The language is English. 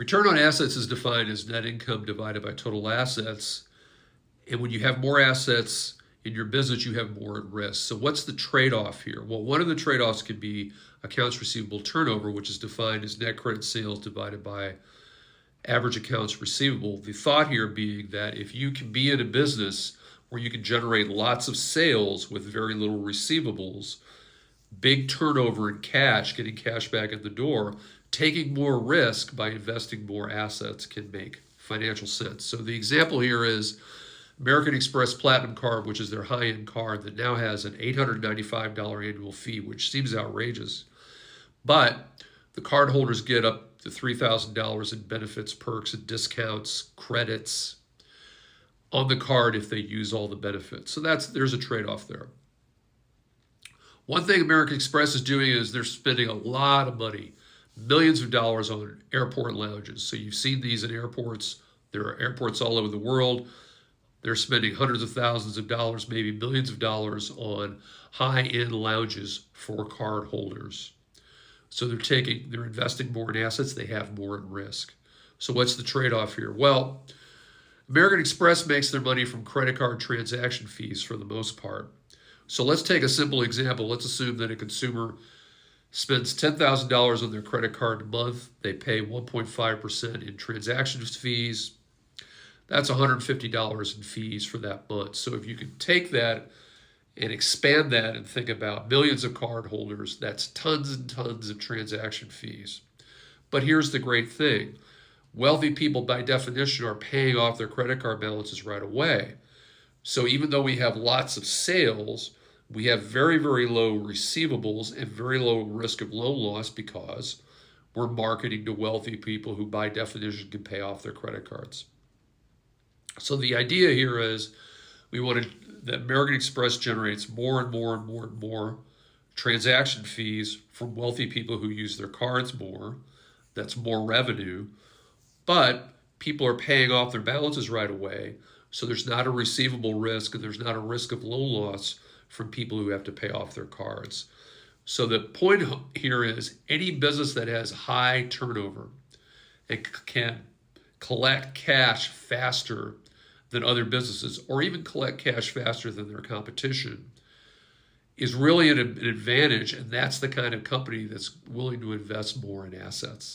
Return on assets is defined as net income divided by total assets. And when you have more assets in your business, you have more at risk. So what's the trade-off here? Well, one of the trade-offs could be accounts receivable turnover, which is defined as net credit sales divided by average accounts receivable. The thought here being that if you can be in a business where you can generate lots of sales with very little receivables, big turnover in cash, getting cash back in the door, taking more risk by investing more assets can make financial sense. So the example here is American Express Platinum Card, which is their high-end card that now has an $895 annual fee, which seems outrageous. But the cardholders get up to $3,000 in benefits, perks, and discounts, credits on the card if they use all the benefits. So there's a trade-off there. One thing American Express is doing is they're spending a lot of money, millions of dollars on airport lounges. So you've seen these in airports. There are airports all over the world. They're spending hundreds of thousands of dollars, maybe millions of dollars on high-end lounges for card holders. So they're investing more in assets, they have more at risk. So what's the trade-off here? Well, American Express makes their money from credit card transaction fees for the most part. So let's take a simple example. Let's assume that a consumer spends $10,000 on their credit card a month. They pay 1.5% in transaction fees. That's $150 in fees for that month. So if you can take that and expand that and think about millions of card holders, that's tons and tons of transaction fees. But here's the great thing. Wealthy people, by definition, are paying off their credit card balances right away. So even though we have lots of sales, we have very, very low receivables and very low risk of loan loss because we're marketing to wealthy people who, by definition, can pay off their credit cards. So the idea here is that American Express generates more and more and more and more transaction fees from wealthy people who use their cards more. That's more revenue. But people are paying off their balances right away. So there's not a receivable risk and there's not a risk of loan loss from people who have to pay off their cards. So the point here is any business that has high turnover and can collect cash faster than other businesses, or even collect cash faster than their competition, is really an advantage, and that's the kind of company that's willing to invest more in assets.